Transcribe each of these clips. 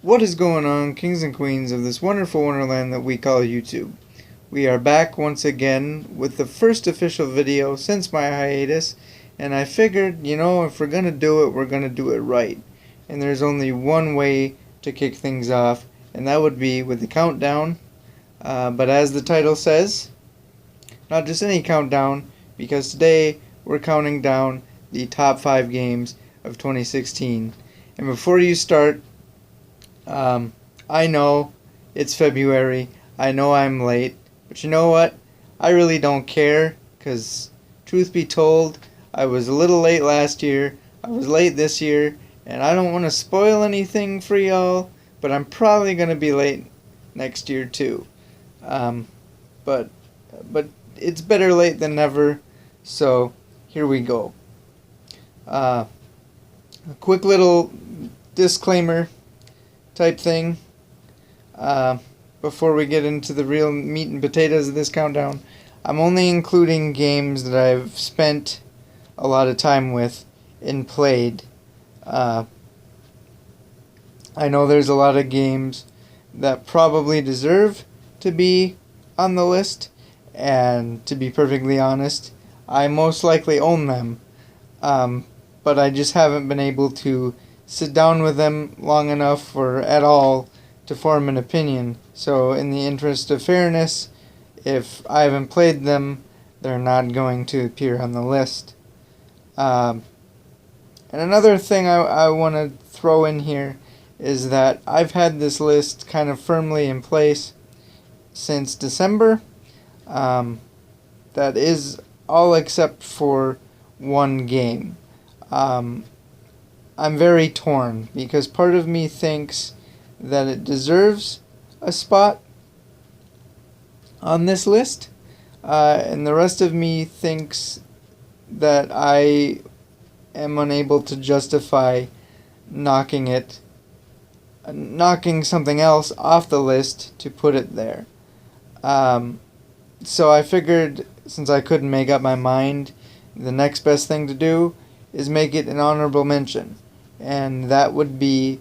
What is going on, kings and queens of this wonderful wonderland that we call YouTube? We are back once again with the first official video since my hiatus, and I figured, if we're gonna do it, we're gonna do it right. And there's only one way to kick things off, and that would be with the countdown. But as the title says, not just any countdown, because today we're counting down the top 5 games of 2016. And before you start, I know it's February. I know I'm late. But you know what? I really don't care. Because, truth be told, I was a little late last year. I was late this year. And I don't want to spoil anything for y'all. But I'm probably going to be late next year too. But it's better late than never. So, here we go. A quick little disclaimer type thing before we get into the real meat and potatoes of this countdown. I'm only including games that I've spent a lot of time with and played. I know there's a lot of games that probably deserve to be on the list, and to be perfectly honest, I most likely own them, but I just haven't been able to sit down with them long enough or at all to form an opinion. So in the interest of fairness, if I haven't played them, they're not going to appear on the list. And another thing I want to throw in here is that I've had this list kind of firmly in place since December. That is all except for one game. I'm very torn because part of me thinks that it deserves a spot on this list, and the rest of me thinks that I am unable to justify knocking something else off the list to put it there. So I figured, since I couldn't make up my mind, the next best thing to do is make it an honorable mention, and that would be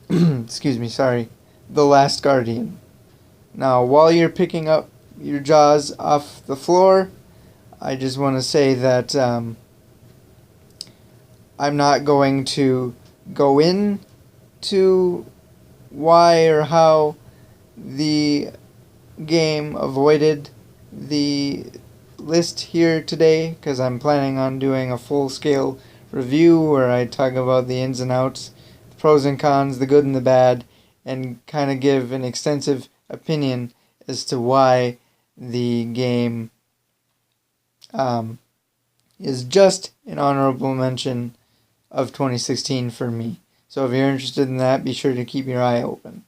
excuse me, sorry, The Last Guardian. Now, while you're picking up your jaws off the floor, I just want to say that I'm not going to go into why or how the game avoided the list here today, because I'm planning on doing a full-scale review where I talk about the ins and outs, the pros and cons, the good and the bad, and kind of give an extensive opinion as to why the game is just an honorable mention of 2016 for me. So if you're interested in that, be sure to keep your eye open.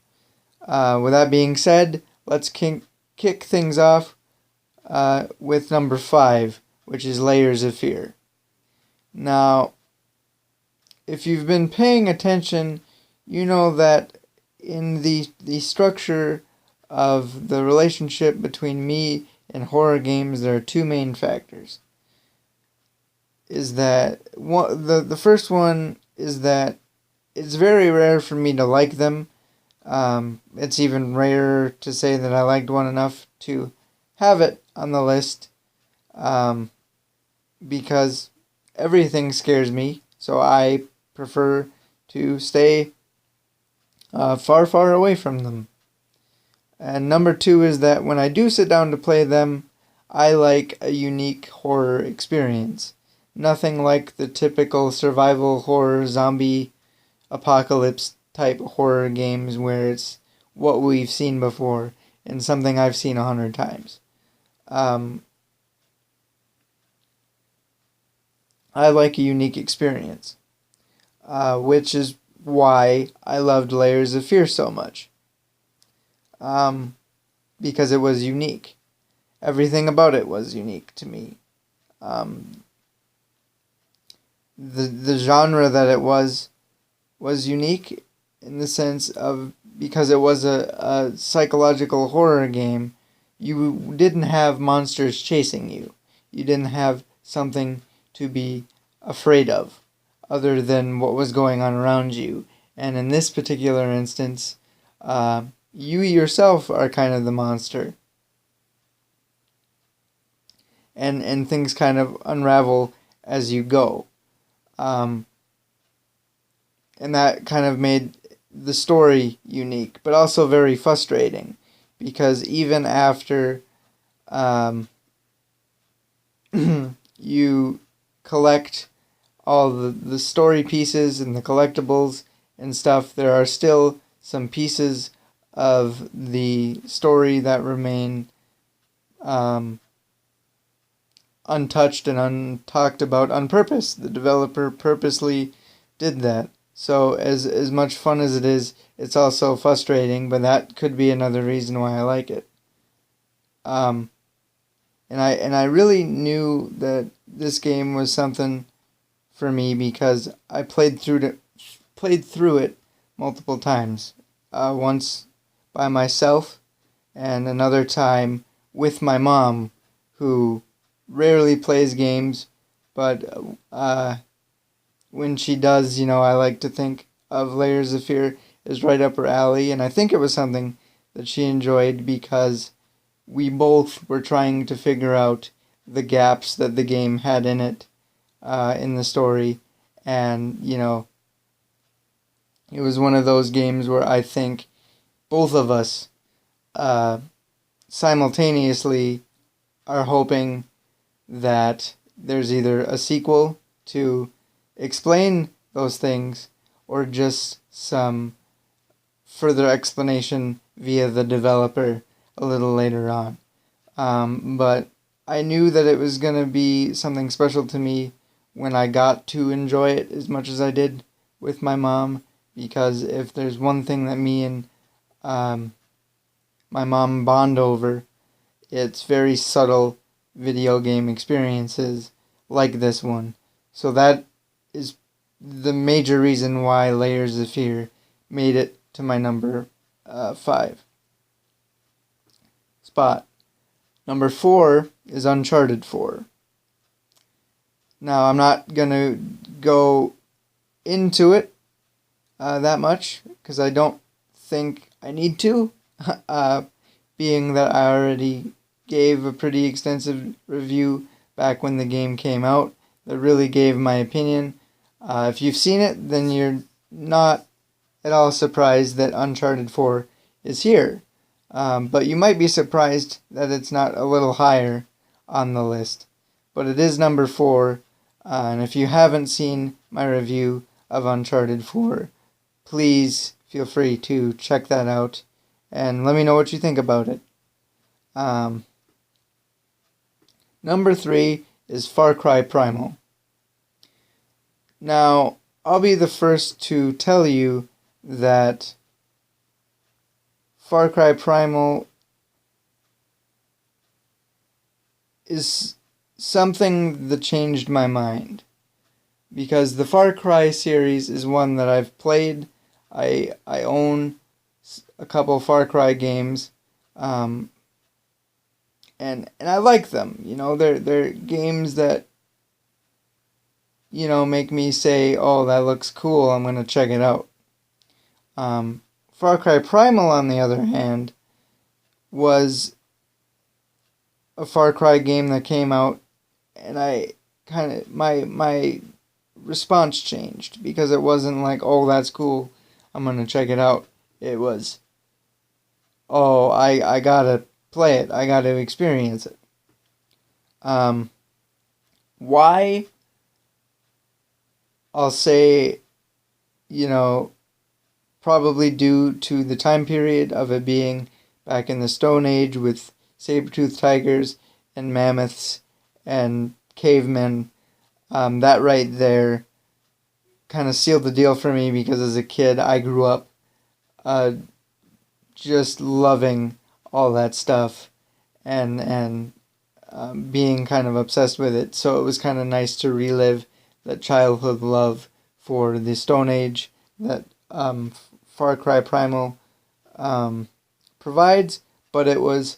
With that being said, let's kick things off with number 5, which is Layers of Fear. Now, if you've been paying attention, you know that in the structure of the relationship between me and horror games, there are two main factors. Is that the first one is that it's very rare for me to like them. It's even rarer to say that I liked one enough to have it on the list, because everything scares me, so I prefer to stay far, far away from them. And number 2 is that when I do sit down to play them, I like a unique horror experience. Nothing like the typical survival horror, zombie apocalypse type horror games where it's what we've seen before and something I've seen 100 times. I like a unique experience, which is why I loved Layers of Fear so much. Because it was unique. Everything about it was unique to me. The genre that it was unique in the sense of, because it was a psychological horror game, you didn't have monsters chasing you. You didn't have something to be afraid of. other than what was going on around you. And in this particular instance, you yourself are kind of the monster. And things kind of unravel as you go. And that kind of made the story unique, but also very frustrating, because even after you collect all the story pieces and the collectibles and stuff, there are still some pieces of the story that remain untouched and untalked about on purpose. The developer purposely did that. So as much fun as it is, it's also frustrating, but that could be another reason why I like it. And I really knew that this game was something for me because I played through it multiple times. Once by myself, and another time with my mom, who rarely plays games, but when she does, I like to think of Layers of Fear as right up her alley, and I think it was something that she enjoyed because we both were trying to figure out the gaps that the game had in it, in the story, and, it was one of those games where I think both of us simultaneously are hoping that there's either a sequel to explain those things or just some further explanation via the developer a little later on. But I knew that it was going to be something special to me when I got to enjoy it as much as I did with my mom, because if there's one thing that me and my mom bond over, it's very subtle video game experiences like this one. So that is the major reason why Layers of Fear made it to my number 5 spot. Number 4 is Uncharted 4. Now, I'm not going to go into it that much, because I don't think I need to, being that I already gave a pretty extensive review back when the game came out that really gave my opinion. If you've seen it, then you're not at all surprised that Uncharted 4 is here. But you might be surprised that it's not a little higher on the list. But it is number 4, and if you haven't seen my review of Uncharted 4, please feel free to check that out and let me know what you think about it. Number 3 is Far Cry Primal. Now, I'll be the first to tell you that Far Cry Primal is something that changed my mind, because the Far Cry series is one that I've played. I own a couple Far Cry games, and I like them. They're games that make me say, "Oh, that looks cool. I'm gonna check it out." Far Cry Primal, on the other hand, was a Far Cry game that came out, and I kind of my response changed, because it wasn't like, "Oh, that's cool, I'm gonna check it out." It was, "Oh, I gotta play it. I gotta experience it." Why? I'll say, probably due to the time period of it being back in the Stone Age with saber-toothed tigers and mammoths and cavemen. That right there kind of sealed the deal for me, because as a kid I grew up just loving all that stuff and being kind of obsessed with it. So it was kind of nice to relive that childhood love for the Stone Age that Far Cry Primal provides. But it was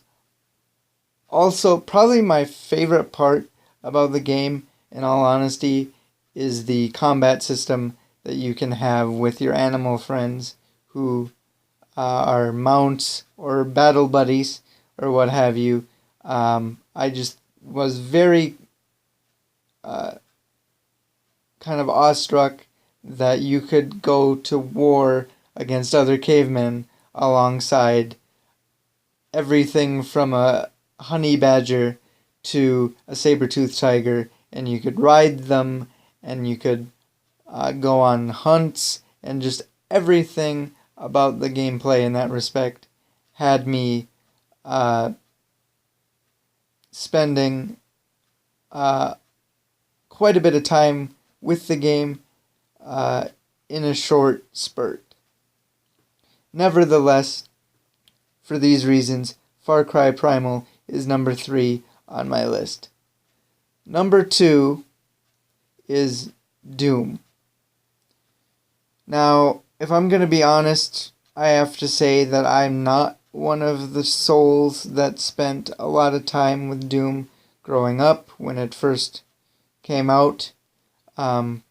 also probably my favorite part about the game, in all honesty, is the combat system that you can have with your animal friends who are mounts or battle buddies or what have you. I just was very kind of awestruck that you could go to war against other cavemen alongside everything from a honey badger to a saber-toothed tiger, and you could ride them, and you could go on hunts, and just everything about the gameplay in that respect had me spending quite a bit of time with the game in a short spurt. Nevertheless, for these reasons, Far Cry Primal is number 3 on my list. Number 2 is Doom. Now, if I'm going to be honest, I have to say that I'm not one of the souls that spent a lot of time with Doom growing up when it first came out,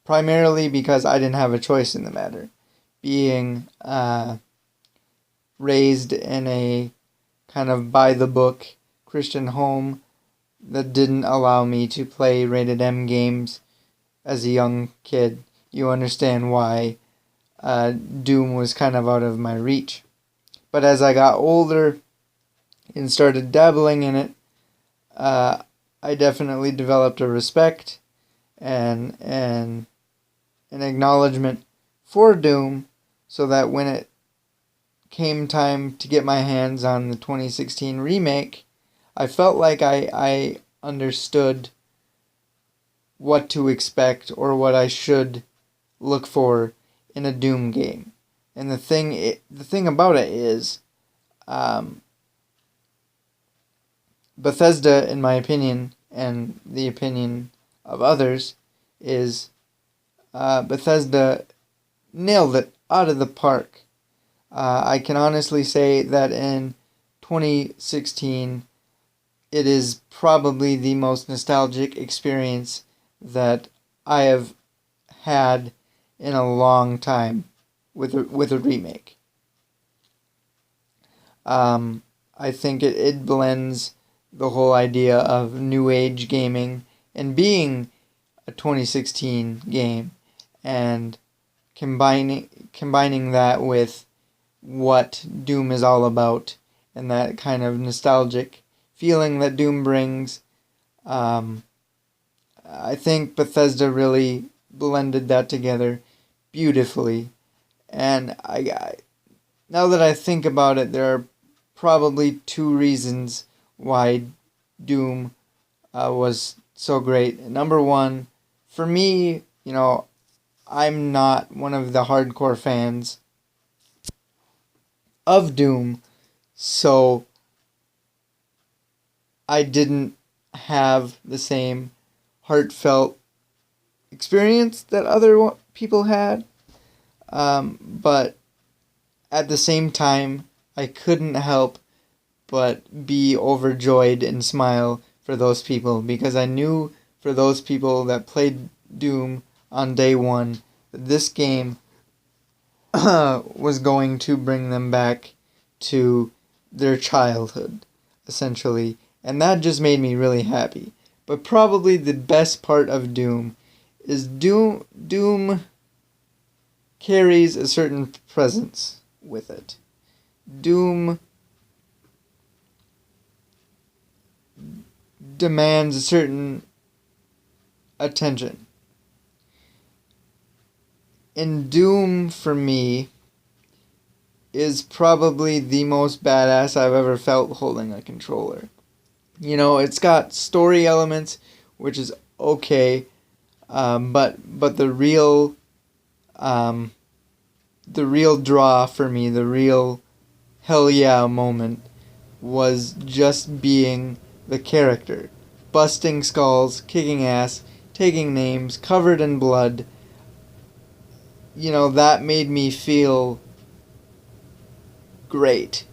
primarily because I didn't have a choice in the matter. Being raised in a kind of by-the-book Christian home that didn't allow me to play rated M games as a young kid, you understand why Doom was kind of out of my reach. But as I got older and started dabbling in it, I definitely developed a respect and an acknowledgement for Doom, so that when it came time to get my hands on the 2016 remake, I felt like I understood what to expect or what I should look for in a Doom game. And the thing about it is, Bethesda, in my opinion, and the opinion of others, is Bethesda nailed it out of the park. I can honestly say that in 2016, it is probably the most nostalgic experience that I have had in a long time with a remake. I think it blends the whole idea of new age gaming and being a 2016 game, and combining that with what Doom is all about and that kind of nostalgic feeling that Doom brings. I think Bethesda really blended that together beautifully, and now that I think about it, there are probably 2 reasons why Doom was so great. Number 1, for me, I'm not one of the hardcore fans of Doom, so I didn't have the same heartfelt experience that other people had, but at the same time, I couldn't help but be overjoyed and smile for those people, because I knew for those people that played Doom on day 1 that this game was going to bring them back to their childhood, essentially, and that just made me really happy. But probably the best part of Doom is Doom carries a certain presence with it. Doom demands a certain attention. And Doom, for me, is probably the most badass I've ever felt holding a controller. It's got story elements, which is okay, but the real draw for me, the real hell yeah moment, was just being the character, busting skulls, kicking ass, taking names, covered in blood. That made me feel great.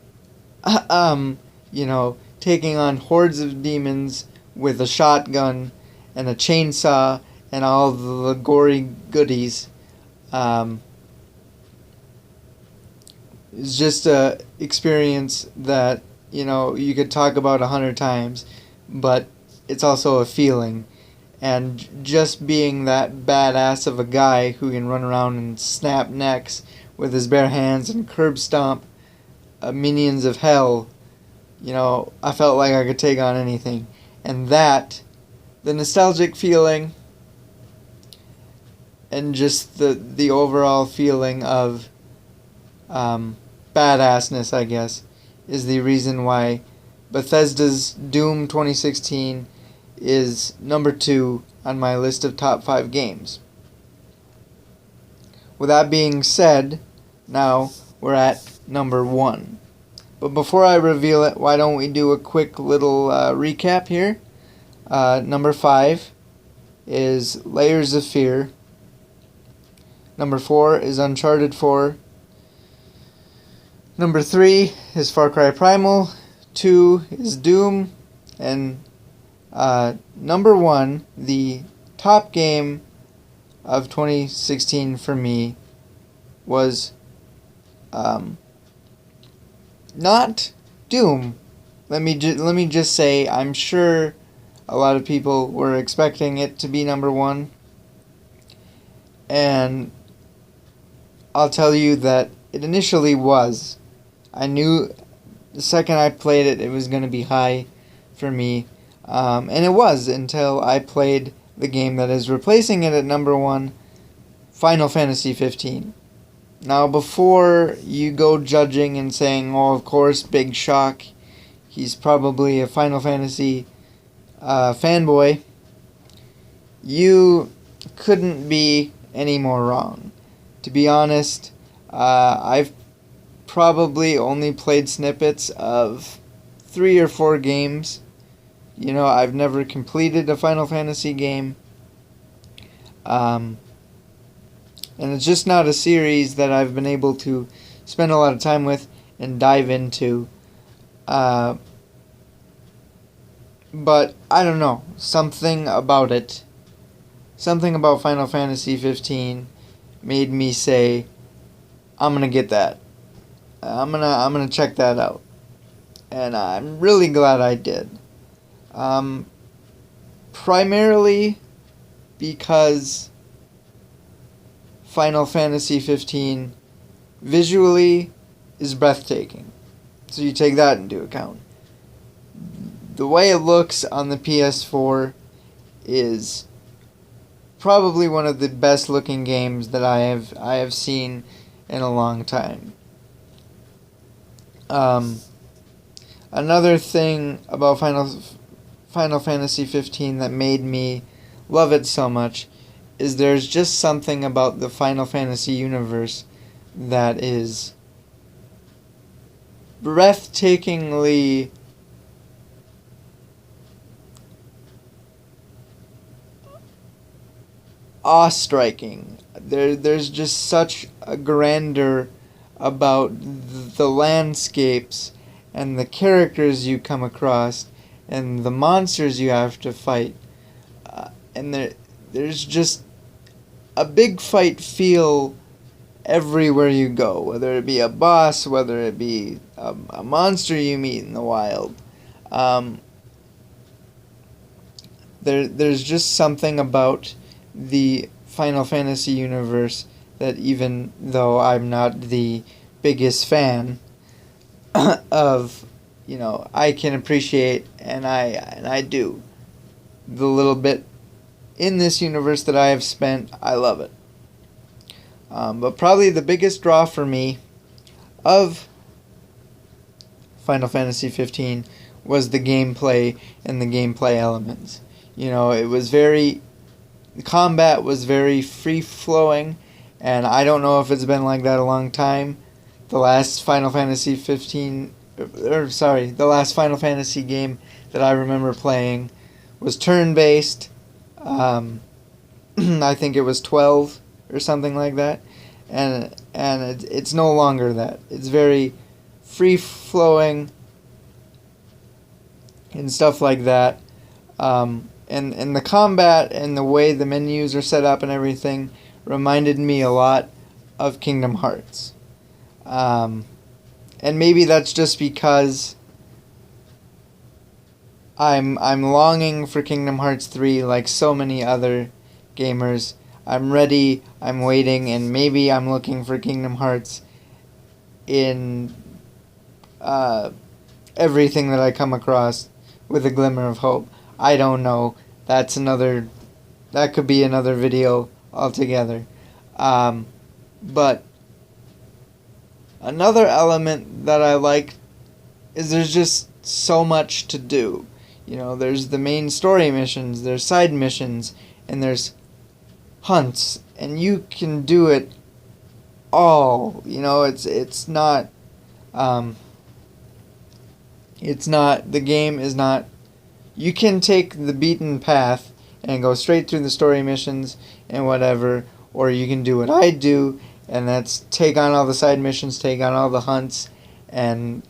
Taking on hordes of demons with a shotgun and a chainsaw and all the gory goodies. It's just a experience that, you could talk about 100 times, but it's also a feeling. And just being that badass of a guy who can run around and snap necks with his bare hands and curb stomp minions of hell, I felt like I could take on anything. And the nostalgic feeling, and just the overall feeling of badassness, I guess, is the reason why Bethesda's Doom 2016 is number 2 on my list of top 5 games. With that being said, now we're at number 1. But before I reveal it, why don't we do a quick little recap here? Number 5 is Layers of Fear. Number 4 is Uncharted 4. Number 3 is Far Cry Primal. 2 is Doom. And number 1, the top game of 2016 for me, was not Doom. Let me just say, I'm sure a lot of people were expecting it to be number 1, and I'll tell you that it initially was. I knew the second I played it, it was going to be high for me, and it was until I played the game that is replacing it at number 1, Final Fantasy 15. Now, before you go judging and saying, oh, of course, big shock, he's probably a Final Fantasy fanboy, you couldn't be any more wrong. To be honest, I've probably only played snippets of 3 or 4 games. I've never completed a Final Fantasy game. And it's just not a series that I've been able to spend a lot of time with and dive into. But I don't know. Something about it. Something about Final Fantasy 15 made me say, I'm gonna get that. I'm gonna check that out. And I'm really glad I did. Primarily because Final Fantasy 15 visually is breathtaking. So you take that into account. The way it looks on the PS4 is probably one of the best looking games that I have seen in a long time. Another thing about Final Fantasy 15 that made me love it so much is there's just something about the Final Fantasy universe that is breathtakingly awe-striking. There's just such a grandeur about the landscapes and the characters you come across and the monsters you have to fight. And there's just a big fight feel everywhere you go, whether it be a boss, whether it be a monster you meet in the wild. There's just something about the Final Fantasy universe that, even though I'm not the biggest fan of, I can appreciate, and I do. The little bit in this universe that I have spent, I love it. But probably the biggest draw for me of Final Fantasy 15 was the gameplay and the gameplay elements. The combat was very free-flowing, and I don't know if it's been like that a long time. The last Final Fantasy the last Final Fantasy game that I remember playing was turn-based. I think it was 12 or something like that, and it's no longer that. It's very free-flowing and stuff like that. and the combat and the way the menus are set up and everything reminded me a lot of Kingdom Hearts. And maybe that's just because I'm longing for Kingdom Hearts 3 like so many other gamers. I'm ready, I'm waiting, and maybe I'm looking for Kingdom Hearts in everything that I come across with a glimmer of hope. I don't know. That could be another video altogether. But another element that I like is there's just so much to do. You know, there's the main story missions, there's side missions, and there's hunts, and you can do it all. You know, it's not the game is not, you can take the beaten path and go straight through the story missions and whatever, or you can do what I do, and that's take on all the side missions, take on all the hunts, and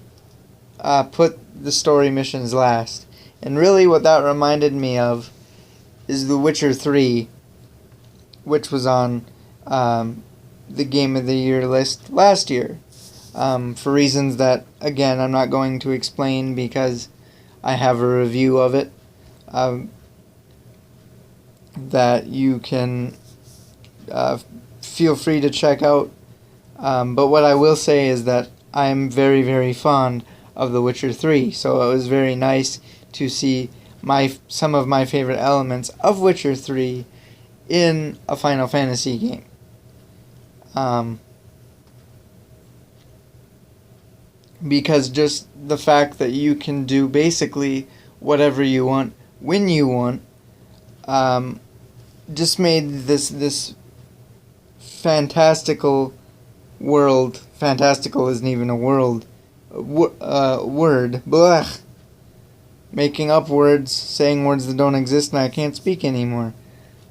put the story missions last. And really what that reminded me of is The Witcher 3, which was on the Game of the Year list last year. For reasons that, again, I'm not going to explain because I have a review of it that you can feel free to check out. But what I will say is that I'm very, very fond of The Witcher 3, so it was very nice to see some of my favorite elements of Witcher 3 in a Final Fantasy game. Because just the fact that you can do basically whatever you want when you want just made this fantastical world. Fantastical isn't even a word. Blech. Making up words, saying words that don't exist, and I can't speak anymore.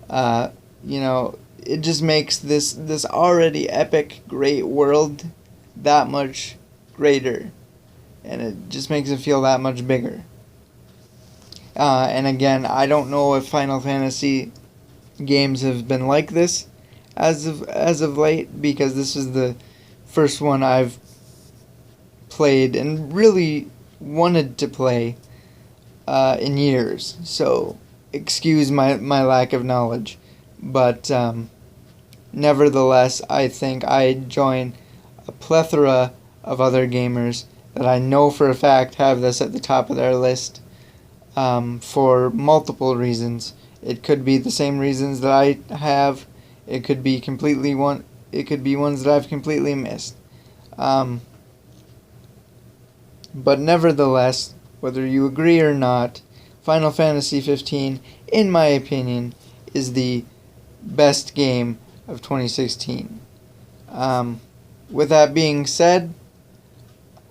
You know, it just makes this already epic, great world that much greater, and it just makes it feel that much bigger. And again, I don't know if Final Fantasy games have been like this as of late, because this is the first one I've played and really wanted to play in years. So excuse my lack of knowledge, but nevertheless, I think I'd join a plethora of other gamers that I know for a fact have this at the top of their list for multiple reasons. It could be the same reasons that I have. It could be It could be ones that I've completely missed. But nevertheless, whether you agree or not, Final Fantasy 15, in my opinion, is the best game of 2016. With that being said,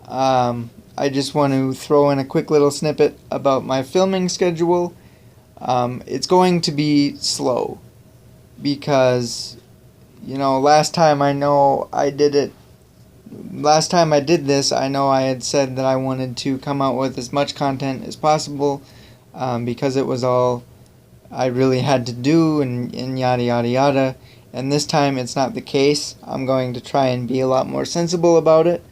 I just want to throw in a quick little snippet about my filming schedule. It's going to be slow because, you know, last time I did this, I know I had said that I wanted to come out with as much content as possible because it was all I really had to do and yada yada yada. And this time it's not the case. I'm going to try and be a lot more sensible about it,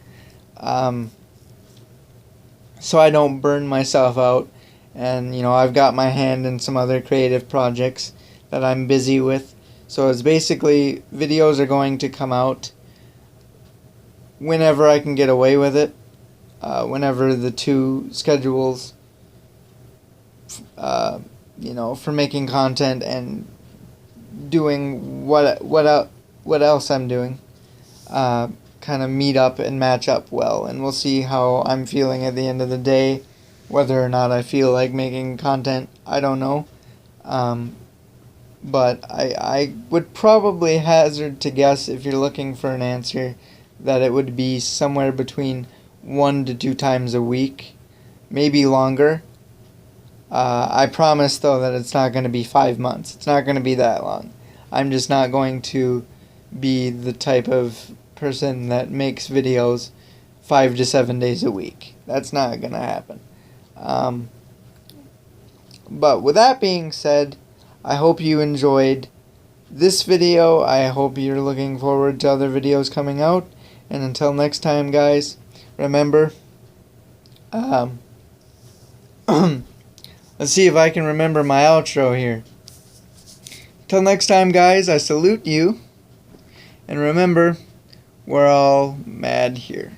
so I don't burn myself out. And, you know, I've got my hand in some other creative projects that I'm busy with. So it's basically, videos are going to come out whenever I can get away with it, whenever the two schedules, you know, for making content and doing what else I'm doing, kind of meet up and match up well. And we'll see how I'm feeling at the end of the day, whether or not I feel like making content. I don't know. But I would probably hazard to guess, if you're looking for an answer, that it would be somewhere between 1 to 2 times a week, maybe longer. I promise, though, that it's not going to be 5 months. It's not going to be that long. I'm just not going to be the type of person that makes videos 5 to 7 days a week. That's not going to happen. But with that being said, I hope you enjoyed this video. I hope you're looking forward to other videos coming out. And until next time, guys, remember, let's see if I can remember my outro here. Till next time, guys, I salute you. And remember, we're all mad here.